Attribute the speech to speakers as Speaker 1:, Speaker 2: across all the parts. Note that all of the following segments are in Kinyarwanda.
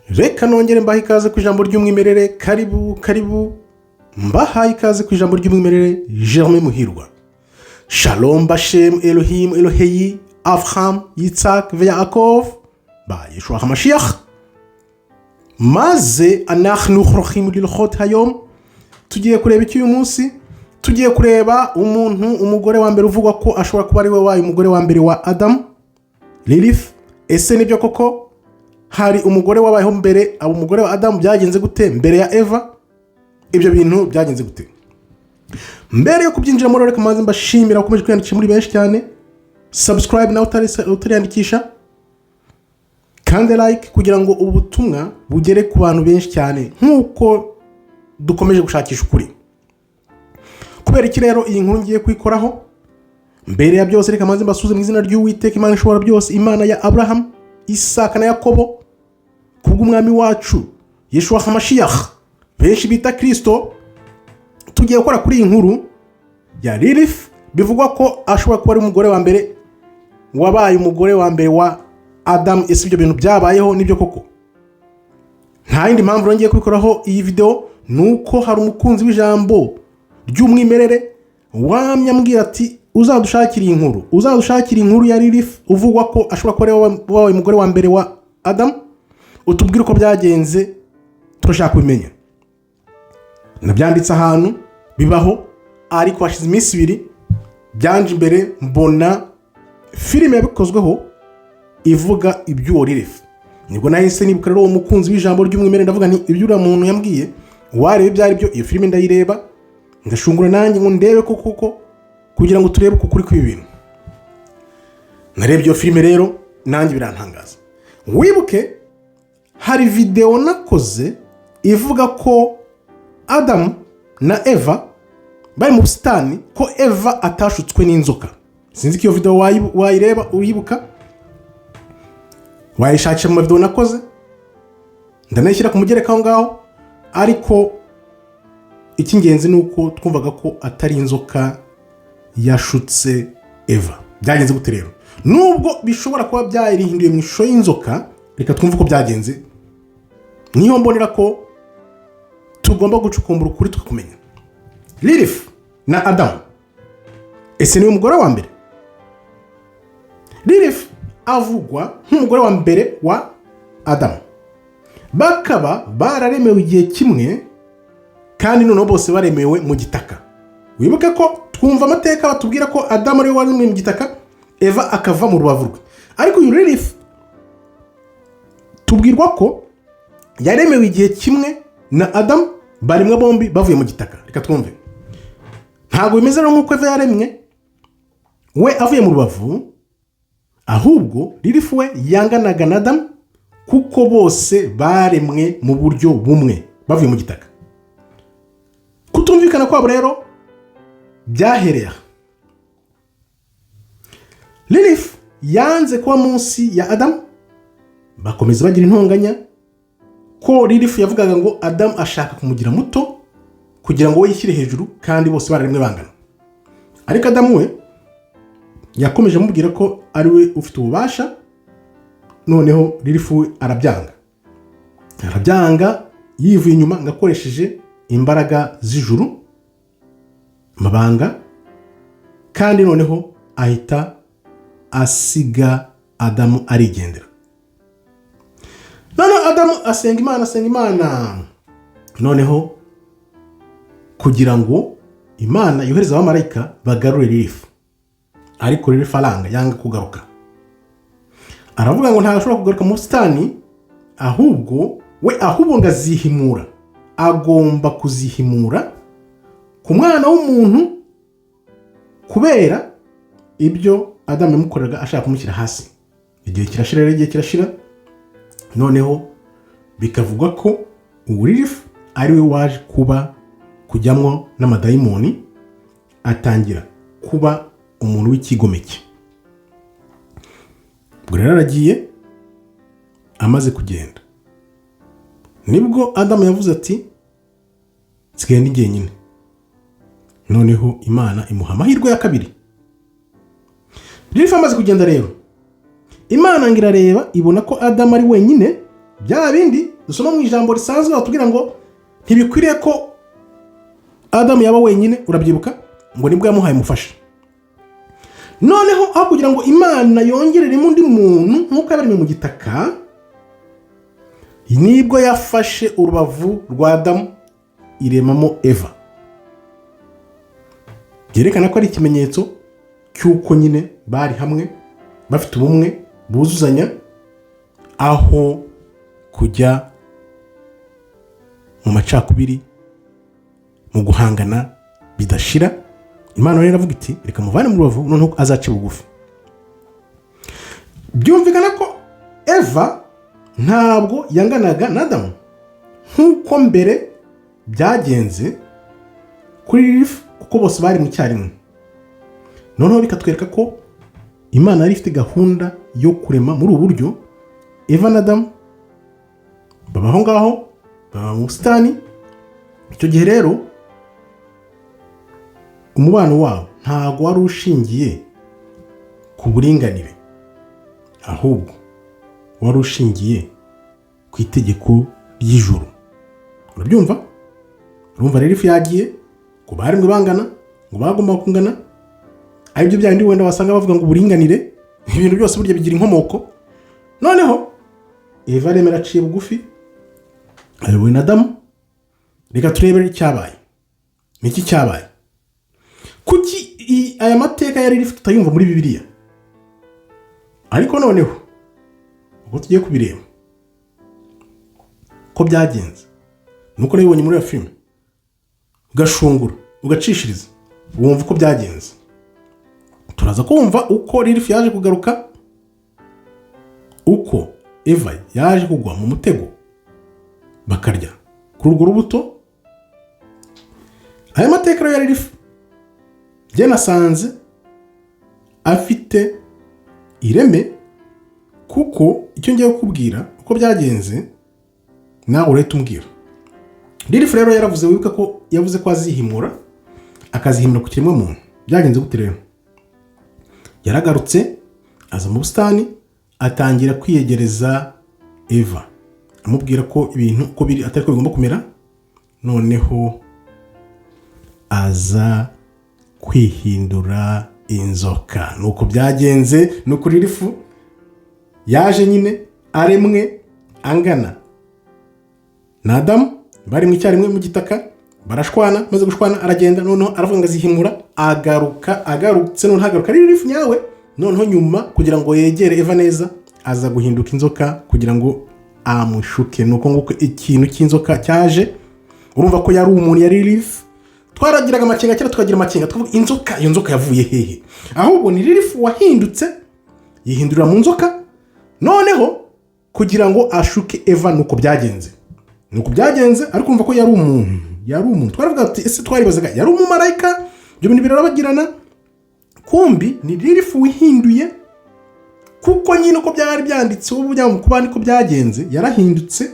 Speaker 1: Reka nongere mbaha ikaze ku ijambo ry'umwimerere. Karibu mbaha ikaze ku ijambo ry'umwimerere. Germain Muhirwa. Shalom Bashem Elohim Eloheyi Avraham Yitzhak Yaakov ba Yeshua HaMashiach. Maze anachnu chorochim lilchot hayom. Tugiye kureba iki uyu munsi? Tugiye kureba umugore wa mbere uvugwa ko ashobora kuba ari we wayo umugore wa mbere wa Adam, Lilith. Ese nibyo koko? Hari umugore wabayeho mbere, abo umugore wa Adam byagenze gute mbere ya Eva? Ibyo bintu byagenze gute? Mbere yo kubyinjira muri reka maze mbashimira ukomeje kwiyandikisha muri benshi cyane. Subscribe na utariyandikisha. Kandi like kugira ngo ubutumwa bugere ku bantu benshi cyane nkuko dukomeje gushakisha ukuri. Kubera iki rero iyi nkuru ngiye kwikoraho? Mbere ya byose reka maze mbasuze mu izina ry'Uwiteka Imana ishobora byose, Imana ya Abraham, Isaka na Yakobo, kubw'umwami wacu Yeshua HaMashiach benshi bita Kristo. Tugiye gukora kuri iyi nkuru ya Lilith. Bivugwa ko ashobora kuba ari umugore wa mbere wabaye umugore wa mbere wa Adam. Ese ibyo bintu byabayeho nibyo koko? Nta yindi mpamvu ngiye kubikoraho iyi video, nuko hari umukunzi w'ijambo ry'umwimerere wamyambwira ati uzadushakira inkuru ya Lilith uvugwa ko ashobora kuba wabaye umugore wa mbere wa Adam. Utubwire uko byagenze, turashaka kubimenya. Nabyanditse ahantu bibaho, ariko hashize iminsi 2 byanje imbere mbona filime yabikozweho ivuga iby'uwo Lilith. Nibwo nahise nibuka rero uwo mukunzi w'ijambo ry'umwimerere, ndavuga nti iby'ura muntu yambwiye warebe byari byo. Iyo filime ndayireba ndashungura nanjye ngo ndebe koko kugira ngo turebe kuri kwibi bintu. Narebye iyo filime rero nanjye birantangaza. Wibuke hari video nakoze ivuga ko Adam na Eva bari mu busitani, ko Eva atashutswe n'inzoka. Sinzi ko iyo video wayireba uyibuka, wayishakira mu video nakoze, ndanayishyira ku mugereka aho ngaho. Ariko icy'ingenzi ni uko twumvaga ko atari inzoka yashutse Eva. Byagenze gute rero? Nubwo bishobora kuba byarihinduye mu ishusho y'inzoka, reka twumve uko byagenze. Niyo mbonera ko tugomba gucukumbura ukuri tukumenya. Lilith na Adam, ese ni umugore wa mbere? Lilith avugwa nk'umugore wa mbere wa Adam. Bakaba bararemewe igihe kimwe, kandi noneho bose baremewe mu gitaka. Wibuke ko twumva amateka batubwira ko Adam ari we waremwe mu gitaka, Eva akava mu rubavu rwe. Ariko uyu Lilith tubwirwa ko yaremewe igihe kimwe na Adam, barimwe bombi bavuye mu gitaka. Reka twumve. Ntabwo bimeze nk'uko Eva yaremwe we avuye mu rubavu, ahubwo Lilith we yanganaga na Adam kuko bose baremwe mu buryo bumwe bavuye mu gitaka. Kutumvikana kwabo rero byahereye. Lilith yanze kuba munsi ya Adam, bakomeza bagira intonganya ko Lilith yavugaga ngo Adam ashaka kumugira muto kugira ngo we yishyire hejuru, kandi bose bararemwe bangana. Ariko Adam we yakomeje amubwira ko ari we ufite ububasha. Noneho Lilith we arabyanga yivuye inyuma ngakoresheje imbaraga z'ijuru, mabanga, kandi noneho ahita asiga Adam arigendera. Noneho Adam asenga Imana noneho kugira ngo Imana yohereza abamarayika bagarure Lilith. Ariko Lilith yanga kugaruka. Aravuga ngo ntashobora kugaruka mu busitani, ahubwo ngazihimura. Agomba kuzihimura ku mwana w'umuntu, kubera ibyo Adam yamukoreraga ashaka kumushyira hasi. Igihe kirashira noneho bikavugwa ko Lilith ari we waje kujyamwo n'amadayimoni, atangira kuba umuntu w'ikigomeke. Ubwo rero aragiye, amaze kugenda nibwo Adam yavuze ati nsigaye ndi jyenyine. Noneho Imana imuha amahirwe ya kabiri. Lilith amaze kugenda rero, Imana ngirareba ibona ko Adam ari wenyine bya bindi dusoma mu ijambo risanzwe batubwira ngo ntibikwiriye ko Adamu yaba wenyine, urabyibuka ngo nibwo yamuhaye umufasha. Noneho aho kugira ngo Imana yongereremo undi muntu nk'uko yabaremye mu gitaka, nibwo yafashe urubavu rwa Adamu iremamo Eva. Byerekana ko ari ikimenyetso cy'uko nyine bari hamwe bafite ubumwe buzuzanya, aho kujya mu macakubiri, mu guhangana bidashira. Imana rero iravuga iti reka muvane mu rubavu noneho azace bugufi. Byumvikana ko Eva ntabwo yanganaga na Adamu nk'uko mbere byagenze kuri Lilith, kuko bose bari mu cyarimwe. Noneho bikatwereka ko Imana yari ifite gahunda yo kurema muri ubu buryo Eva na Adamu babaho ngaho, baba mu busitani. Icyo gihe rero umubano wabo ntabwo wari ushingiye ku buringanire, ahubwo wari ushingiye ku itegeko ry'ijuru. Urabyumva? Urumva rero ifu yagiye ku barimwe bangana, ngo bagomba kungana, aribyo bya bindi wenda wasanga bavuga ngo uburinganire, ibintu byose burya bigira inkomoko. Noneho Eva remera aciye bugufi ayobowe na Adamu. Reka turebere icyabaye. Niki cyabaye? Kuki aya mateka yari rifite tutayumva muri Bibiliya? Ariko noneho ubwo tugiye kubireba ko byagenze, nuko nabibonye muri iyo filime, ugashungura ugacishiriza wumva uko byagenze. Turaza kumva uko Lilith yaje kugaruka, uko Eva yaje kugwa mu mutego bakarya kuri urwo rubuto. Aya mateka rero ya Lilith njye nasanze afite ireme, kuko icyo ngiye kukubwira uko byagenze nawe urahita umbwira. Lilith rero yaravuze, wibuka ko yavuze ko azihimura, akazihimura ku kiremwa muntu. Byagenze gute rero? Yaragarutse aza mu busitani, atangira kwiyegereza Eva, amubwira ko ibintu uko biri atari ko bigomba kumera. Noneho aza kwihindura inzoka. Nuko byagenze, nuko Lilith yaje nyine aremwe angana na Adamu, bari mu icyarimwe mu gitaka, barashwana, maze gushwana aragenda. Noneho aravuga ngo azihimura, agarutse noneho agaruka Lilith nyawe. Noneho nyuma kugira ngo yegere Eva neza, aza guhinduka inzoka kugira ngo amushuke. Nuko nguko ikintu cy'inzoka cyaje. Urumva ko yari umuntu, yari Lilith. Twaragiraga amakenga cyangwa tukagira amakenga tukavuga inzoka, iyo nzoka yavuye hehe? Ahubwo ni Lilith wahindutse, yihindurira mu nzoka, noneho kugira ngo ashuke Eva. Nuko byagenze, ariko urumva ko yari umuntu. Twaravuga ati ese twaribazaga yari umumarayika? Ibyo bintu birabagirana. Kumbi ni Lilith wihinduye, kuko nyine uko byari byanditse ubu kubandi ko byagenze, yarahindutse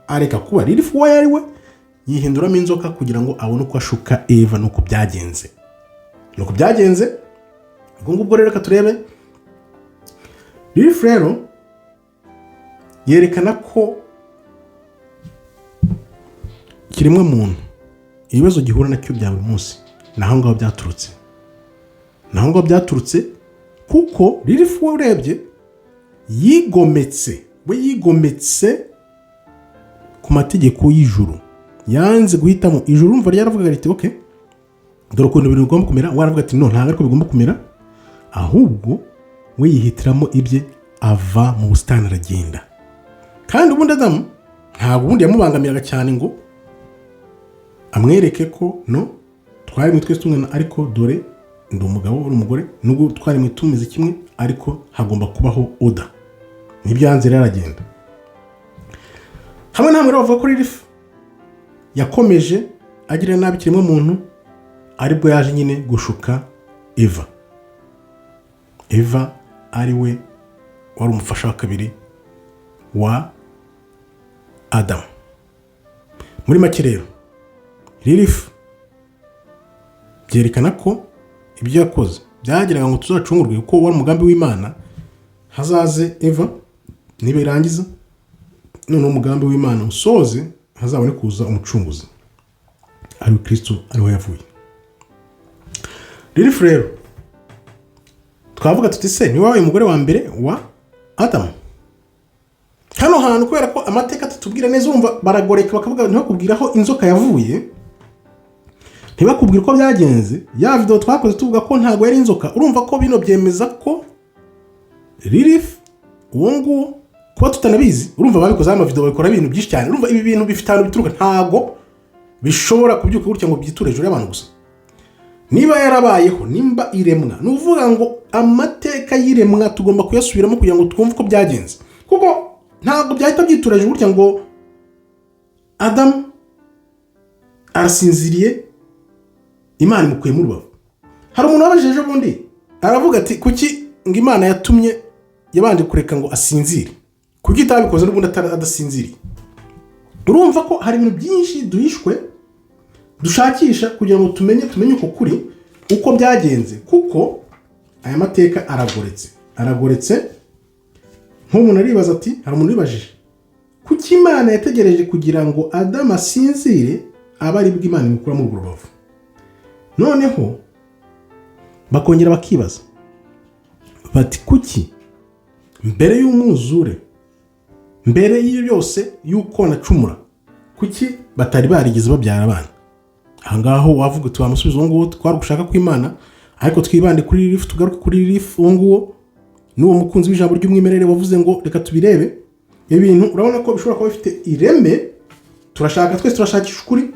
Speaker 1: areka kuba Lilith uwo yari we, yihinduramo inzoka kugira ngo abone uko ashuka Eva. Nuko byagenze. Ubwo ngubwo rero reka turebe. Lilith rero yerekana ko kiremwa muntu ibibazo gihura nacyo bya buri munsi naho ngaho byaturutse, kuko Lilith we urebye yigometse ku mategeko y'ijuru, yanze guhitamo ijuru. Urumva ryaravuga riti okay, dore ukuntu ibintu bigomba kumera. Waravuga ati no, ntabwo ariko bigomba kumera, ahubwo we yihitiramo ibye, ava mu busitani aragenda. Kandi ubundi Adamu ntabwo ubundi yamubangamiraga cyane ngo amwereke ko no, twari twese tungana, ariko dore ndi umugabo uri umugore, nubwo twari tumeze kimwe, ariko hagomba kubaho oda. Nibyo yanze rero aragenda. Hamwe na hamwe bavuga ko Lilith yakomeje agira nabi kiremwa muntu, aribwo yaje nyine gushuka Eva. Eva ari we wari umufasha wa kabiri wa Adamu. Muri make rero Lilith byerekana ko ibyo yakoze byagiraga ngo tuzacungurwe, kuko wari umugambi w'Imana hazaze Eva nibirangiza none umugambi w'Imana usoze hazabone kuza umucunguzi ari Kristo ariho yavuye. Rero twavuga tuti se ni wawe umugore wa mbere wa Adamu. Hano hantu kubera ko amateka tutubwira neza urumva baragoreka bakavuga ntibakubwira aho inzoka yavuye, ntibakubwira uko byagenze. Ya video twakoze tuvuga ko ntago yari inzoka, urumva ko bino byemeza ko Lilith uwo nguwo kuba tutanabizi. Urumva babikoze ama video bakora ibintu byinshi cyane, urumva ibi bintu bifitano bituruka ntago bishobora kubyuka gutya ngo byiture hejuru y'abantu gusa. Niba yarabayeho, nimba iremwa, nuvuga ngo amateka y'iremwa tugomba kuyasubiramo kugira ngo twumve uko byagenze, kuko ntabwo byahita byitura hejuru gutya ngo Adam arasinziriye Imana imukuye mu rubavu. Hari umuntu wabajeje bundi aravuga ati kuki ngo Imana yatumye yabanje kureka ngo asinzire, kuki itabikoze n'ubundi adasinziriye. Urumva ko hari ibintu byinshi duhishwe dushakisha kugira ngo tumenye uko kuri uko byagenze, kuko aya mateka aragoretse. Nk'umuntu aribaza ati, hari umuntu wibajije kuki Imana yategereje kugira ngo Adam asinzire aba ari bwo Imana imukura mu rubavu. Noneho bakongera bakibaza bati kuki mbere y'umwuzure, mbere y'iyo byose yuko nacumura, kuki batari barigeze babyara abana? Ahangaho wavuga uti wamusubiza uwo nguwo twari gushaka ko Imana, ariko twibande kuri Lilith, tugaruke kuri Lilith uwo nguwo n'uwo mukunzi w'ijambo ry'umwimerere wavuze ngo reka tubirebe ibintu. Urabona ko bishobora kuba bifite ireme, twese turashakisha ukuri,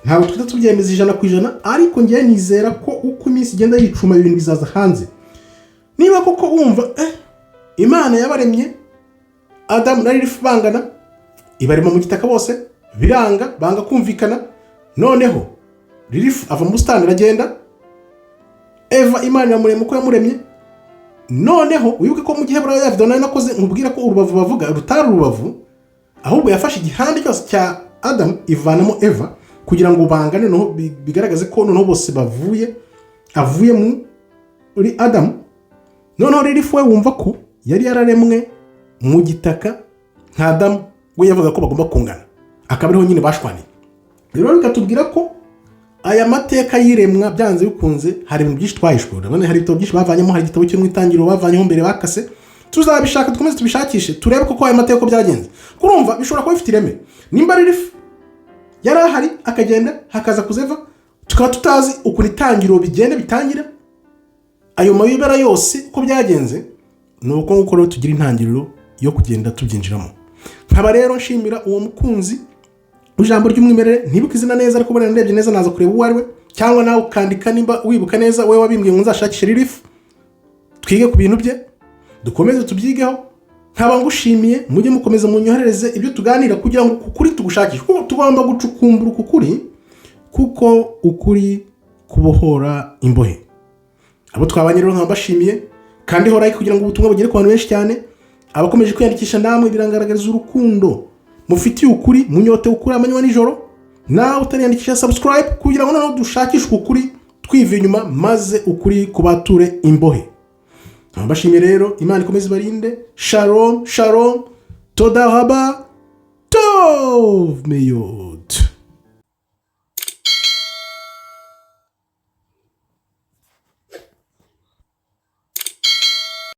Speaker 1: ntabwo twita tubyemeza 100%, ariko ngiye nizera ko uko iminsi igenda yicuma ibintu bizaza hanze. Niba koko wumva Imana yabaremye Adam na Lilith bangana, ibarema mu gitaka bose biranga, banga kumvikana, noneho Lilith ava mu bustani aragenda, Eva Imana yamuremye uko yamuremye. Noneho wibuke ko mu gihe barayo ya video nakoze nkubwira ko urubavu bavuga rutari urubavu, ahubwo yafashe igihande cyose cya Adam ivanamo Eva kugira ngo bangane, no bigaragaze ko noneho bose avuye muri Adam. Noneho Lilith we wumva ko yari yararemwe mu gitaka nka Adam, we yavuga ko bagomba kungana, akabariho nyine bashwaniye. Rero bikatubwira ko aya mateka y'iremwa byanze bikunze hari ibintu byinshi twahishwe. Urabona hari ibitabo byinshi bavanyemo, hari igitabo cyo mu itangiriro bavanyeho mbere bakase. Tuzabishaka dukomeze tubishakishe turebe ko aya mateka byagenze. Kurumva bishobora kuba bifite ireme. Nimba Lilith yari ahari akagenda hakaza kuzeva, tukaba tutazi uko itangiriro bigenda bitangira, ayo mayobera yose uko byagenze, nuko nguko rero tugira intangiriro yo kugenda tubyinjiramo. Nkaba rero nshimira uwo mukunzi ijambo ry'umwimerere, ntibuka izina neza ariko bone ndebye neza naza kureba uwo ari we, cyangwa nawe ukandika nimba wibuka neza we wabimbwiye ngo nzashakishe Lilith, twige ku bintu bye dukomeze tubyigeho. Nkaba ngushimiye, mujye mukomeza munyoherereze ibyo tuganira kugira ngo ukuri tugushakishe, kuko tugomba gucukumbura ukuri, kuko ukuri kubohora imbohe. Abo twabanye rero nkabashimiye, kandi hora kugira ngo ubutumwa bugere ku bantu benshi cyane. Abakomeje kwiyandikisha namwe birangaragariza urukundo mufitiye ukuri, munyote ukuri amanywa nijoro. Nawe utariyandikisha subscribe kugira ngo noneho dushakishe ukuri twive inyuma, maze ukuri kubature imbohe. Nkabashimiye rero, Imana ikomeze ibarinde. Shalom, toda haba tov meyo.